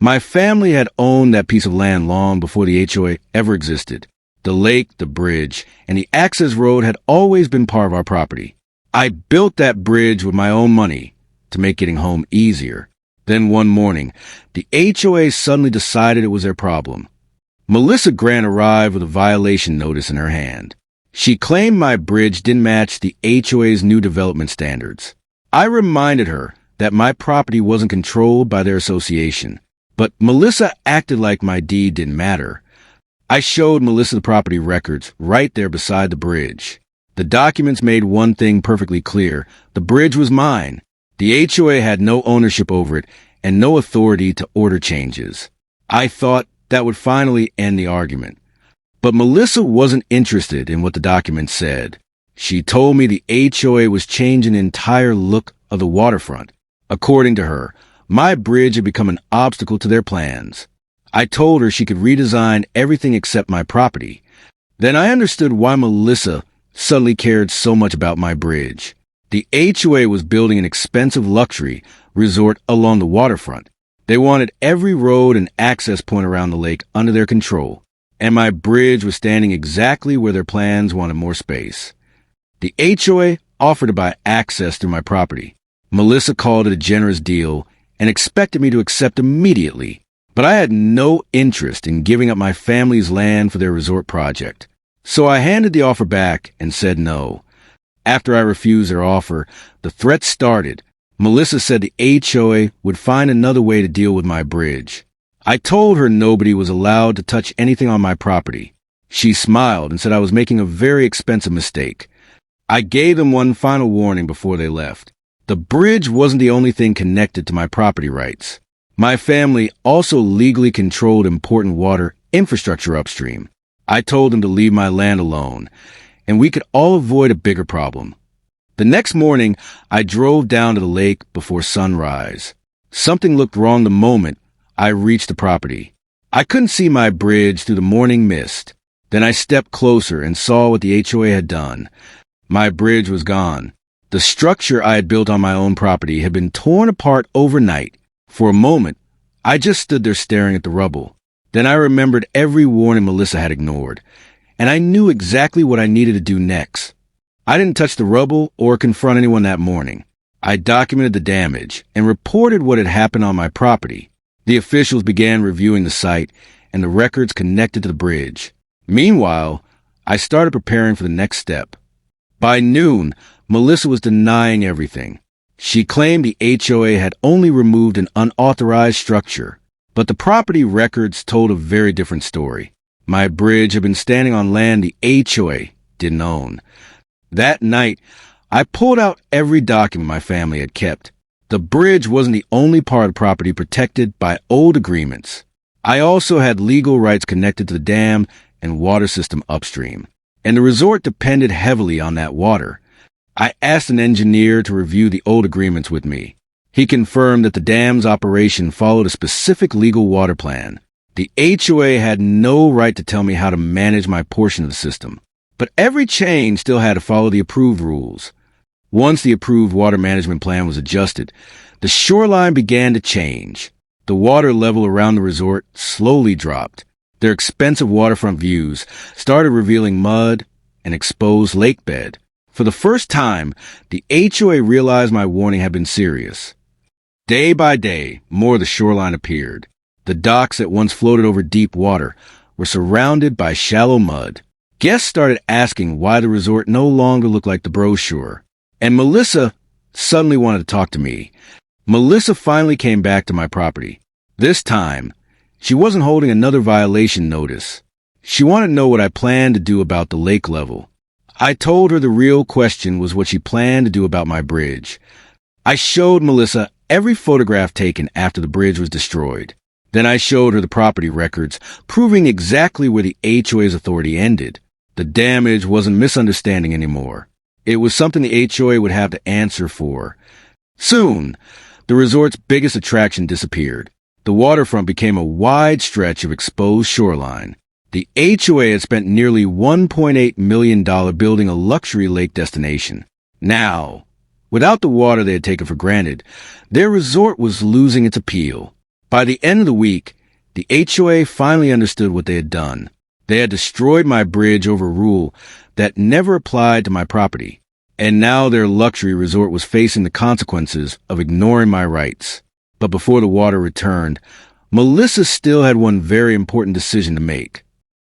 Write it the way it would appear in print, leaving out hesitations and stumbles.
My family had owned that piece of land long before the HOA ever existed. The lake, the bridge, and the access road had always been part of our property. I built that bridge with my own money to make getting home easier. Then one morning, the HOA suddenly decided it was their problem. Melissa Grant arrived with a violation notice in her hand. She claimed my bridge didn't match the HOA's new development standards. I reminded her that my property wasn't controlled by their association, but Melissa acted like my deed didn't matter. I showed Melissa the property records right there beside the bridge. The documents made one thing perfectly clear. The bridge was mine. The HOA had no ownership over it and no authority to order changes. I thought that would finally end the argument. But Melissa wasn't interested in what the document said. She told me the HOA was changing the entire look of the waterfront. According to her, my bridge had become an obstacle to their plans. I told her she could redesign everything except my property. Then I understood why Melissa suddenly cared so much about my bridge. The HOA was building an expensive luxury resort along the waterfront. They wanted every road and access point around the lake under their control, and my bridge was standing exactly where their plans wanted more space. The HOA offered to buy access through my property. Melissa called it a generous deal and expected me to accept immediately, but I had no interest in giving up my family's land for their resort project. So I handed the offer back and said no. After I refused their offer, the threats started. Melissa said the HOA would find another way to deal with my bridge. I told her nobody was allowed to touch anything on my property. She smiled and said I was making a very expensive mistake. I gave them one final warning before they left. The bridge wasn't the only thing connected to my property rights. My family also legally controlled important water infrastructure upstream. I told them to leave my land alone, and we could all avoid a bigger problem. The next morning, I drove down to the lake before sunrise. Something looked wrong the moment I reached the property. I couldn't see my bridge through the morning mist. Then I stepped closer and saw what the HOA had done. My bridge was gone. The structure I had built on my own property had been torn apart overnight. For a moment, I just stood there staring at the rubble. Then I remembered every warning Melissa had ignored, and I knew exactly what I needed to do next. I didn't touch the rubble or confront anyone that morning. I documented the damage and reported what had happened on my property. The officials began reviewing the site and the records connected to the bridge. Meanwhile, I started preparing for the next step. By noon, Melissa was denying everything. She claimed the HOA had only removed an unauthorized structure, but the property records told a very different story. My bridge had been standing on land the HOA didn't own. That night, I pulled out every document my family had kept. The bridge wasn't the only part of the property protected by old agreements. I also had legal rights connected to the dam and water system upstream, and the resort depended heavily on that water. I asked an engineer to review the old agreements with me. He confirmed that the dam's operation followed a specific legal water plan. The HOA had no right to tell me how to manage my portion of the system, but every change still had to follow the approved rules. Once the approved water management plan was adjusted, the shoreline began to change. The water level around the resort slowly dropped. Their expensive waterfront views started revealing mud and exposed lake bed. For the first time, the HOA realized my warning had been serious. Day by day, more of the shoreline appeared. The docks that once floated over deep water were surrounded by shallow mud. Guests started asking why the resort no longer looked like the brochure. And Melissa suddenly wanted to talk to me. Melissa finally came back to my property. This time, she wasn't holding another violation notice. She wanted to know what I planned to do about the lake level. I told her the real question was what she planned to do about my bridge. I showed Melissa every photograph taken after the bridge was destroyed. Then I showed her the property records, proving exactly where the HOA's authority ended. The damage wasn't misunderstanding anymore. It was something the HOA would have to answer for. Soon, the resort's biggest attraction disappeared. The waterfront became a wide stretch of exposed shoreline. The HOA had spent nearly $1.8 million building a luxury lake destination. Now, without the water they had taken for granted, their resort was losing its appeal. By the end of the week, the HOA finally understood what they had done. They had destroyed my bridge over a rule that never applied to my property, and now their luxury resort was facing the consequences of ignoring my rights. But before the water returned, Melissa still had one very important decision to make.